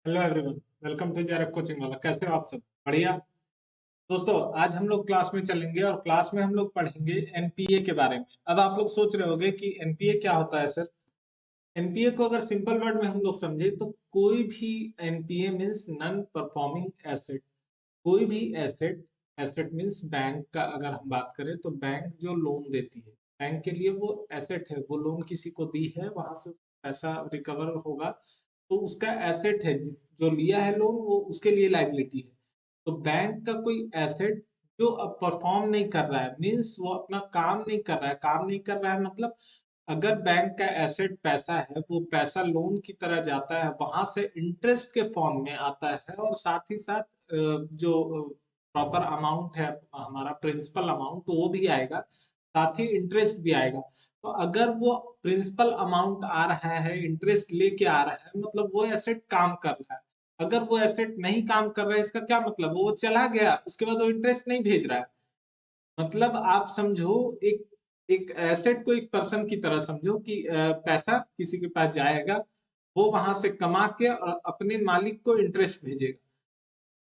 Hello everyone, welcome to JRF coaching वाला। कैसे हो आप सब? बढ़िया। दोस्तों, आज हम लोग क्लास में चलेंगे और क्लास में हम लोग पढ़ेंगे एनपीए के बारे में। अब आप लोग सोच रहे होंगे कि एनपीए क्या होता है सर। एनपीए को अगर सिंपल वर्ड में हम लोग समझे तो कोई भी NPA means non performing asset. कोई भी एसेट, एसेट मीन्स बैंक का अगर हम बात करें तो बैंक जो लोन देती है, बैंक के लिए वो एसेट है। वो लोन किसी को दी है, वहां से पैसा रिकवर होगा तो उसका एसेट है। जो लिया है लोन वो उसके लिए लायबिलिटी है। तो बैंक का कोई एसेट जो अब परफॉर्म नहीं कर रहा है, मीन्स वो अपना काम नहीं कर रहा है। काम नहीं कर रहा है मतलब अगर बैंक का एसेट पैसा है, वो पैसा लोन की तरह जाता है, वहां से इंटरेस्ट के फॉर्म में आता है और साथ ही साथ जो प्रॉपर अमाउंट है हमारा प्रिंसिपल अमाउंट, तो वो भी आएगा, साथ ही इंटरेस्ट भी आएगा। तो अगर वो प्रिंसिपल अमाउंट आ रहा है, इंटरेस्ट लेके आ रहा है, मतलब वो एसेट काम कर रहा है। अगर वो एसेट नहीं काम कर रहा है, इसका क्या मतलब? वो चला गया, उसके बाद वो इंटरेस्ट नहीं भेज रहा है। मतलब आप समझो, एक एक एसेट को एक पर्सन की तरह समझो कि पैसा किसी के पास जाएगा, वो वहां से कमा के और अपने मालिक को इंटरेस्ट भेजेगा।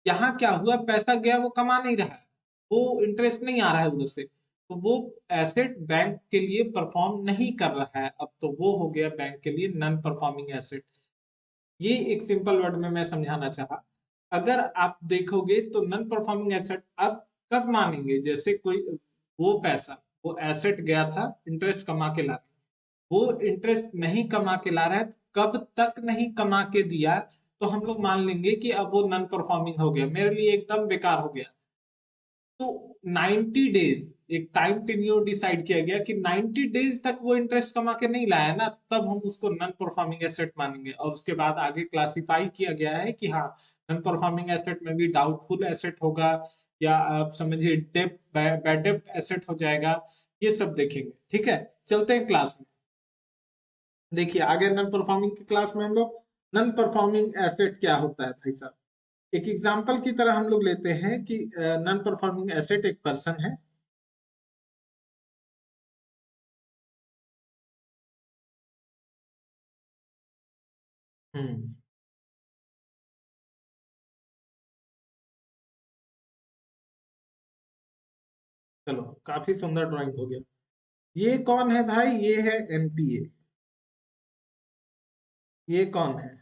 यहाँ क्या हुआ, पैसा गया, वो कमा नहीं रहा है, वो इंटरेस्ट नहीं आ रहा है उधर से, तो वो एसेट बैंक के लिए परफॉर्म नहीं कर रहा है। अब तो वो हो गया बैंक के लिए नॉन परफॉर्मिंग एसेट। ये एक सिंपल वर्ड में मैं समझाना चाहा। अगर आप देखोगे तो नॉन परफॉर्मिंग एसेट अब कब मानेंगे? जैसे कोई वो पैसा, वो एसेट गया था इंटरेस्ट कमा के लाने, वो इंटरेस्ट नहीं कमा के ला रहा है, तो कब तक नहीं कमा के दिया तो हम लोग मान लेंगे कि अब वो नॉन परफॉर्मिंग हो गया, मेरे लिए एकदम बेकार हो गया। तो 90 डेज एक टाइम टेन्योर डिसाइड किया गया कि 90 डेज तक वो इंटरेस्ट कमा के नहीं लाया ना, तब हम उसको नॉन परफॉर्मिंग एसेट मानेंगे। और उसके बाद आगे क्लासिफाई किया गया है कि हाँ, नॉन परफॉर्मिंग एसेट में भी डाउटफुल एसेट होगा, या आप समझिए डेब्ट, बैड डेब्ट एसेट हो जाएगा। ये सब देखेंगे, ठीक है। चलते हैं क्लास में। देखिए आगे नॉन परफॉर्मिंग की क्लास में हम लोग नॉन परफॉर्मिंग एसेट क्या होता है भाई साहब, एक एग्जांपल की तरह हम लोग लेते हैं कि नॉन परफॉर्मिंग एसेट एक पर्सन है। हम्म। चलो, काफी सुंदर ड्राइंग हो गया। ये कौन है भाई? ये है एनपीए। ये कौन है?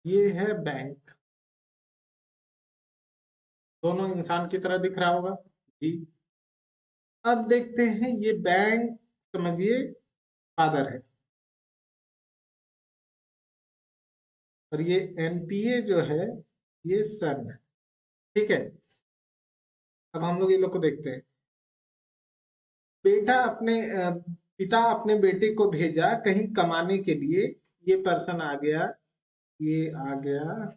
ये है बैंक। दोनों इंसान की तरह दिख रहा होगा जी। अब देखते हैं ये बैंक, समझिए, फादर है और ये एनपीए जो है ये सन है, ठीक है। अब हम लोग ये लोग को देखते हैं। बेटा अपने पिता अपने बेटे को भेजा कहीं कमाने के लिए। ये पर्सन आ गया, ये आ गया।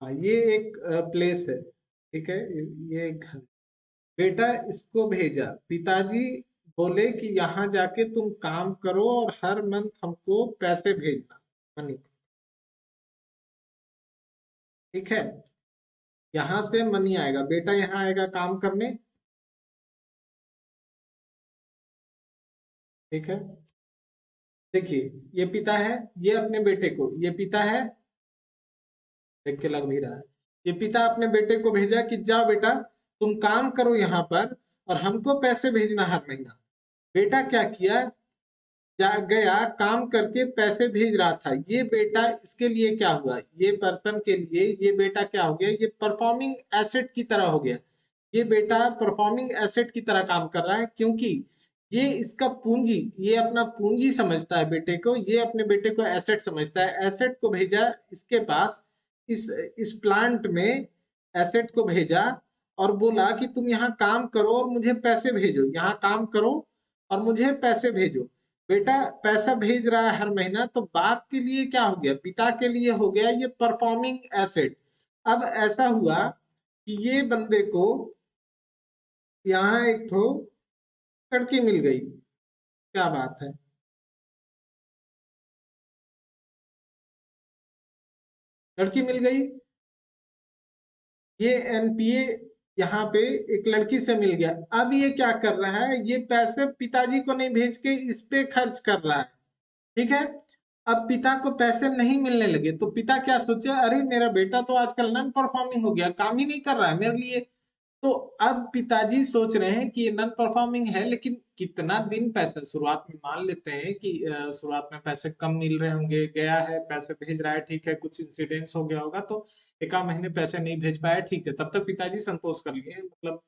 ये एक प्लेस है, ठीक है। ये एक घर। बेटा इसको भेजा, पिताजी बोले कि यहाँ जाके तुम काम करो और हर मंथ हमको पैसे भेजना, मनी, ठीक है। यहाँ से मनी आएगा, बेटा यहाँ आएगा काम करने, ठीक है। देखिए, ये पिता है, ये अपने बेटे को, ये पिता है, देख के लग भी रहा है। ये पिता अपने बेटे को भेजा कि जाओ बेटा तुम काम करो यहाँ पर और हमको पैसे भेजना हर महीना। बेटा क्या किया, गया काम करके पैसे भेज रहा था। ये बेटा इसके लिए क्या हुआ, ये पर्सन के लिए ये बेटा क्या हो गया, ये परफॉर्मिंग एसेट की तरह हो गया। ये बेटा परफॉर्मिंग एसेट की तरह काम कर रहा है, क्योंकि ये इसका पूंजी, ये अपना पूंजी समझता है बेटे को, ये अपने बेटे को एसेट समझता है। एसेट को भेजा इसके पास, इस प्लांट में एसेट को भेजा और बोला कि तुम यहाँ काम करो और मुझे पैसे भेजो, यहाँ काम करो और मुझे पैसे भेजो। बेटा पैसा भेज रहा है हर महीना, तो बाप के लिए क्या हो गया, पिता के लिए हो गया ये परफॉर्मिंग एसेट। अब ऐसा हुआ कि ये बंदे को यहाँ एक ठो लड़की मिल गई, क्या बात है, लड़की मिल गई। ये एनपीए यहाँ पे एक लड़की से मिल गया। अब ये क्या कर रहा है, ये पैसे पिताजी को नहीं भेज के इस पे खर्च कर रहा है। ठीक है, अब पिता को पैसे नहीं मिलने लगे तो पिता क्या सोचे, अरे मेरा बेटा तो आजकल नॉन परफॉर्मिंग हो गया, काम ही नहीं कर रहा है मेरे लिए। तो अब पिताजी सोच रहे हैं कि ये नॉन परफॉर्मिंग है, लेकिन कितना दिन पैसे, शुरुआत में मान लेते हैं कि शुरुआत में पैसे कम मिल रहे होंगे, गया है पैसे भेज रहा है, ठीक है, कुछ इंसिडेंट्स हो गया होगा तो एक आध महीने पैसे नहीं भेज पाया, ठीक है, तब तक पिताजी संतोष कर लिए, मतलब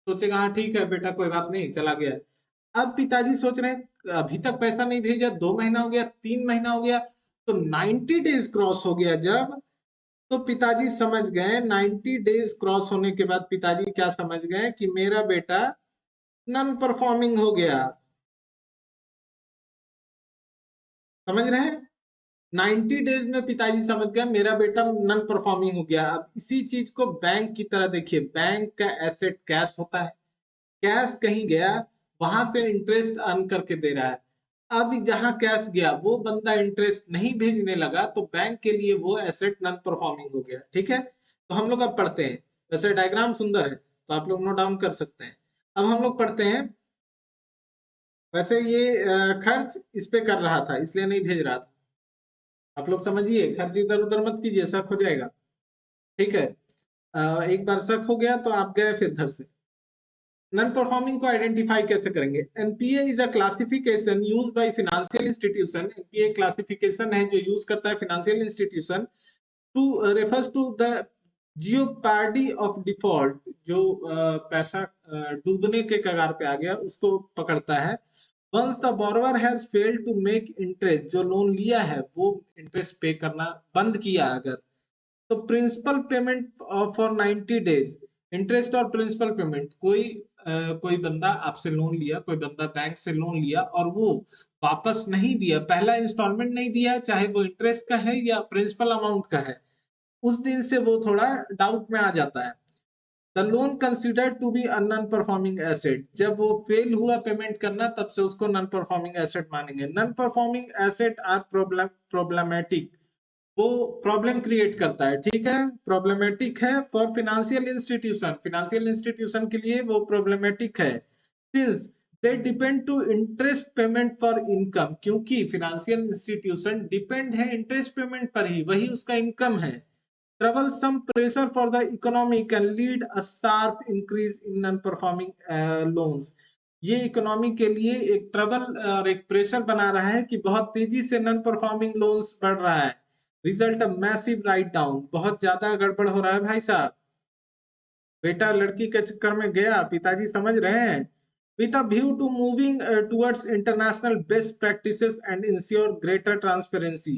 सोचेगा हाँ ठीक है बेटा कोई बात नहीं चला गया है। अब पिताजी सोच रहे हैं अभी तक पैसा नहीं भेजा, 2 महीना हो गया, 3 महीना हो गया, तो 90 डेज क्रॉस हो गया जब, तो पिताजी समझ गए, 90 डेज क्रॉस होने के बाद पिताजी क्या समझ गए कि मेरा बेटा नॉन परफॉर्मिंग हो गया। समझ रहे हैं, 90 डेज में पिताजी समझ गए मेरा बेटा नॉन परफॉर्मिंग हो गया। अब इसी चीज को बैंक की तरह देखिए, बैंक का एसेट कैश होता है, कैश कहीं गया, वहां से इंटरेस्ट अर्न करके दे रहा है। अब जहां कैश गया वो बंदा इंटरेस्ट नहीं भेजने लगा, तो बैंक के लिए वो एसेट नॉन परफॉर्मिंग हो गया। ठीक है, तो हम लोग अब पढ़ते हैं, वैसे डायग्राम सुंदर है तो आप लोग नोट डाउन कर सकते हैं। अब हम लोग पढ़ते हैं, वैसे ये खर्च इस पे कर रहा था इसलिए नहीं भेज रहा था। आप लोग समझिए, खर्च इधर उधर मत कीजिए, शक हो जाएगा। ठीक है, एक बार शक हो गया तो आप गए फिर घर से। नॉन परफॉर्मिंग को आइडेंटिफाई कैसे करेंगे, NPA is a classification used by financial institution. NPA classification है जो यूज करता है financial institution to refers to the jeopardy of default, जो पैसा डूबने के कगार पे आ गया उसको पकड़ता है। Once the borrower has failed to make interest, जो लोन लिया है वो इंटरेस्ट पे करना बंद किया अगर, तो principal payment for 90 days, interest और प्रिंसिपल पेमेंट, कोई बंदा आपसे लोन लिया, कोई बंदा बैंक से लोन लिया और वो वापस नहीं दिया, पहला इंस्टॉलमेंट नहीं दिया, चाहे वो इंटरेस्ट का है या प्रिंसिपल अमाउंट का है, उस दिन से वो थोड़ा डाउट में आ जाता है। The loan considered to be a non performing asset, जब वो फेल हुआ पेमेंट करना तब से उसको नॉन परफॉर्मिंग एसेट मानेंगे। Non performing asset are problematic, वो प्रॉब्लम क्रिएट करता है। ठीक है, प्रॉब्लमेटिक है for financial institution, financial institution के लिए वो प्रॉब्लमेटिक है। Since they depend to interest payment for income, क्योंकि फिनेंशियल इंस्टीट्यूशन डिपेंड है इंटरेस्ट पेमेंट पर ही, वही उसका इनकम है। troublesome pressure for the economy can lead a sharp increase in non-performing loans, ये इकोनॉमी के लिए एक ट्रबल और एक प्रेशर बना रहा है कि बहुत तेजी से नॉन परफॉर्मिंग लोन्स बढ़ रहा है। Result a massive write down, बहुत ज्यादा गड़बड़ हो रहा है भाई साहब। बेटा लड़की के चक्कर में गया, पिताजी समझ रहे हैं। With a view to moving towards international best practices and ensure greater transparency,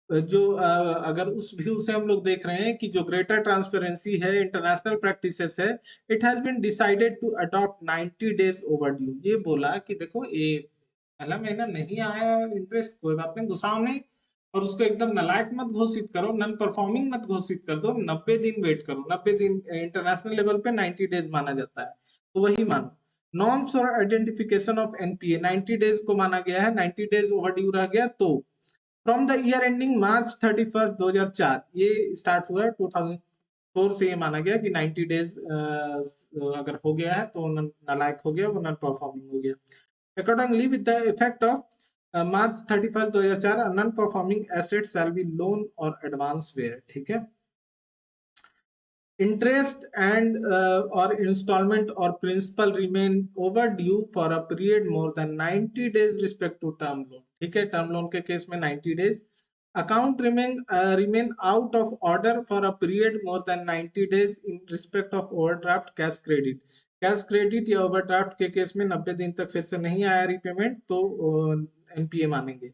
जो अगर उस व्यू से हम लोग देख रहे हैं कि जो ग्रेटर ट्रांसपेरेंसी है, इंटरनेशनल प्रैक्टिसेस है, it has been decided to adopt 90 days overdue. ये बोला कि देखो ये पहला महीना नहीं आया इंटरेस्ट, कोई बात नहीं, गुस्साओ नहीं, और उसको एकदम नालायक मत घोषित करो, नॉन परफॉर्मिंग मत घोषित कर दो, 90 दिन वेट करो। 90 दिन इंटरनेशनल लेवल पे 90 डेज माना जाता है, तो वही मानो। नॉर्म्स और आइडेंटिफिकेशन ऑफ एनपीए, 90 डेज को माना गया है, 90 डेज ओवरड्यू रह गया तो फ्रॉम द ईयर एंडिंग मार्च 31 2004, ये स्टार्ट हुआ है 2004 से, ये माना गया कि 90 डेज अगर हो गया है तो नालायक हो गया, वो नॉन परफॉर्मिंग हो गया। Accordingly with the effect of March 31 2004 non performing asset shall be loan और एडवांस वेयर। ठीक है, Interest and or installment or principal remain overdue for a period more than 90 days respect to term loan. ठीक है, term loan के case में 90 days. Account remain out of order for a period more than 90 days in respect of overdraft cash credit. Cash credit या overdraft के case में 90 दिन तक फिर से नहीं आया रीपेमेंट तो एनपीए मानेंगे.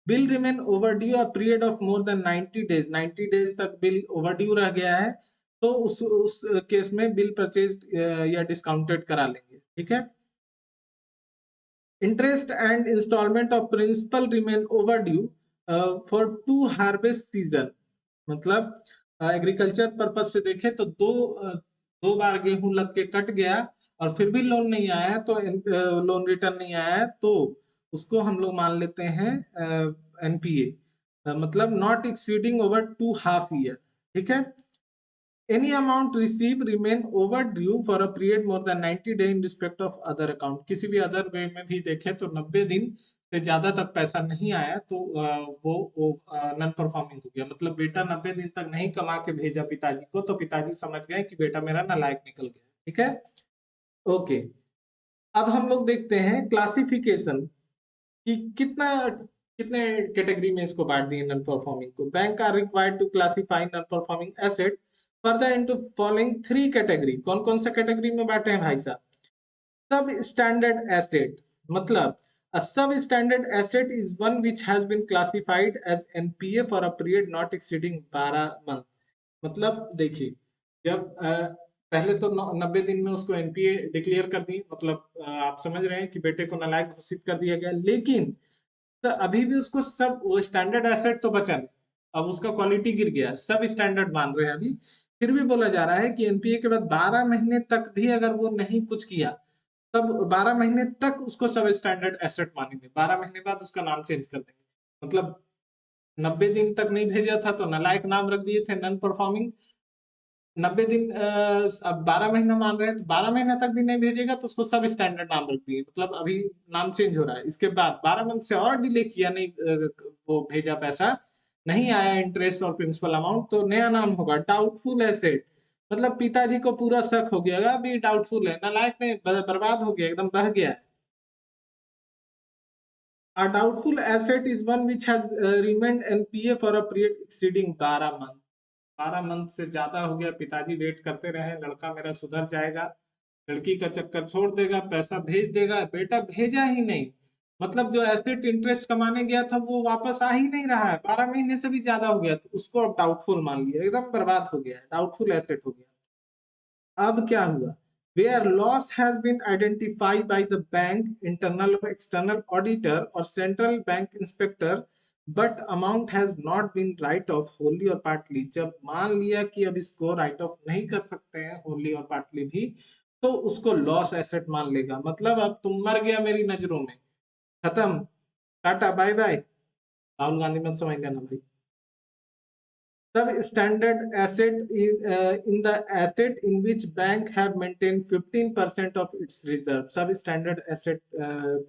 Bill remain overdue a period of more than 90 days, 90 days तक बिल ओवरड्यू रह गया है तो उस केस में बिल परचेज या डिस्काउंटेड करा लेंगे. ठीक है. Interest and instalment of principal remain overdue for 2 harvest season. मतलब एग्रीकल्चर पर्पज से देखें तो दो बार गेहूं लग के कट गया और फिर भी लोन नहीं आया तो लोन रिटर्न नहीं आया तो उसको हम लोग मान लेते हैं एनपीए. मतलब not exceeding over 2 half year. ठीक है. Any amount received remain overdue for a period more than 90 days in respect of other account. किसी भी अदर वे में भी देखें तो 90 दिन से ज्यादा तक पैसा नहीं आया तो वो नॉन परफॉर्मिंग हो गया. मतलब बेटा 90 दिन तक नहीं कमा के भेजा पिताजी को तो पिताजी समझ गए कि बेटा मेरा नालायक निकल गया. ठीक है. ओके. अब हम लोग देखते हैं क्लासिफिकेशन कि कितने कैटेगरी में इसको बांट दिए नॉन परफॉर्मिंग को. Bank are required to classify non performing asset further into following 3 category. कौन कौन से कैटेगरी में बांटे हैं भाई साहब? सब स्टैंडर्ड एसेट. मतलब a substandard asset is one which has been classified as NPA for a period not exceeding 12 month. मतलब देखिए जब पहले तो 90 दिन में उसको एनपीए डिक्लेयर कर दी. मतलब आप समझ रहे हैं कि बेटे को नालायक घोषित कर दिया गया लेकिन तो अभी भी उसको सब वो स्टैंडर्ड एसेट तो बचा नहीं. अब उसका क्वालिटी गिर गया, सब स्टैंडर्ड मान रहे हैं अभी. फिर भी बोला जा रहा है कि एनपीए के बाद 12 महीने तक भी अगर वो नहीं कुछ किया तब 12 महीने तक उसको सब स्टैंडर्ड एसेट मानेंगे. 12 महीने बाद उसका नाम चेंज कर देंगे. मतलब 90 दिन तक नहीं भेजा था तो नालायक नाम रख दिए थे नॉन परफॉर्मिंग. 90 दिन अब 12 महीना मान रहे हैं तो 12 महीना तक भी नहीं भेजेगा तो उसको सब स्टैंडर्ड नाम रख दिए. मतलब अभी नाम चेंज हो रहा है. इसके बाद 12 मंथ से और डिले किया नहीं वो भेजा पैसा नहीं आया इंटरेस्ट और प्रिंसिपल अमाउंट तो नया नाम होगा डाउटफुल एसेट. मतलब पिताजी को पूरा शक हो गया अभी डाउटफुल है, नालायक नहीं बर्बाद हो गया, एकदम बह गया है. A doubtful asset is one which has remained NPA for a period exceeding 12 month. 12 month से ज्यादा हो गया, पिताजी वेट करते रहे लड़का मेरा सुधर जाएगा, लड़की का चक्कर छोड़ देगा, पैसा भेज देगा, बेटा भेजा ही नहीं. मतलब जो एसेट इंटरेस्ट कमाने गया था वो वापस आ ही नहीं रहा है, 12 महीने से भी ज्यादा हो गया तो उसको अब डाउटफुल मान लिया, एकदम बर्बाद हो गया है, डाउटफुल एसेट हो गया. अब क्या हुआ? Where loss has been identified by the bank, internal or external auditor or central bank inspector, but amount has not been write off wholly or partly. जब मान लिया कि अब इसको राइट ऑफ नहीं कर सकते हैं wholly और partly भी तो उसको लॉस एसेट मान लेगा. मतलब अब तुम मर गया मेरी नजरों में, खत्म, ta ta bye bye. Rahul Gandhi मत समझ लेना भाई. Substandard asset in the asset in which bank have maintained 15% of its reserve. Substandard asset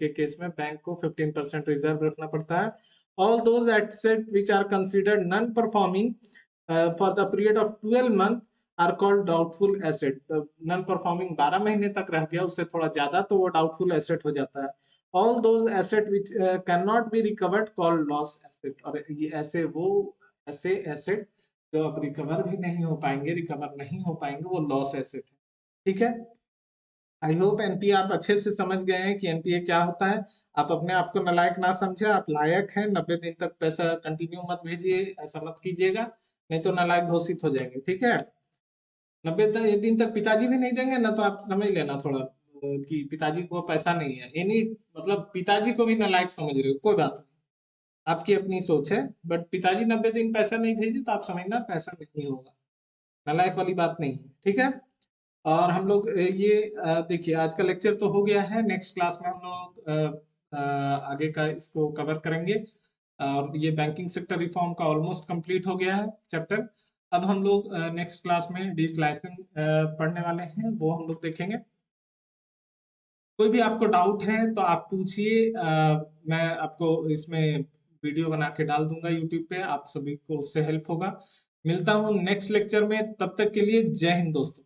के केस में बैंक को 15% रिजर्व रखना पड़ता है. All those assets which are considered non-performing for the period of 12 months are called doubtful asset. Non-performing 12 महीने तक रह गया, उससे थोड़ा ज्यादा तो वो doubtful asset हो जाता है. All those assets which cannot be recovered called loss asset. और ये ऐसे asset जो अब रिकवर भी नहीं हो पाएंगे, रिकवर नहीं हो पाएंगे, वो लॉस एसेट है. ठीक है. आई होप एनपीए आप अच्छे से समझ गए हैं कि एनपीए क्या होता है. आप अपने आप को नालायक ना समझे, आप लायक हैं. 90 दिन तक पैसा कंटिन्यू मत भेजिए, ऐसा मत कीजिएगा, नहीं तो नालायक घोषित हो जाएंगे. ठीक है. 90 दिन तक पिताजी भी नहीं देंगे ना तो आप समझ लेना थोड़ा कि पिताजी को पैसा नहीं है. इन्हीं मतलब पिताजी को भी नालायक समझ रहे हो, कोई बात नहीं, आपकी अपनी सोच है. बट पिताजी 90 दिन पैसा नहीं भेजे तो आप समझना पैसा नहीं होगा, नालायक वाली बात नहीं है. ठीक है. और हम लोग ये देखिए आज का लेक्चर तो हो गया है. नेक्स्ट क्लास में हम लोग आगे का इसको कवर करेंगे. और ये बैंकिंग सेक्टर रिफॉर्म का ऑलमोस्ट कंप्लीट हो गया है चैप्टर. अब हम लोग नेक्स्ट क्लास में डिजिटलाइजेशन पढ़ने वाले हैं, वो हम लोग देखेंगे. कोई भी आपको डाउट है तो आप पूछिए. मैं आपको इसमें वीडियो बना के डाल दूंगा यूट्यूब पे, आप सभी को उससे हेल्प होगा. मिलता हूँ नेक्स्ट लेक्चर में, तब तक के लिए जय हिंद दोस्तों।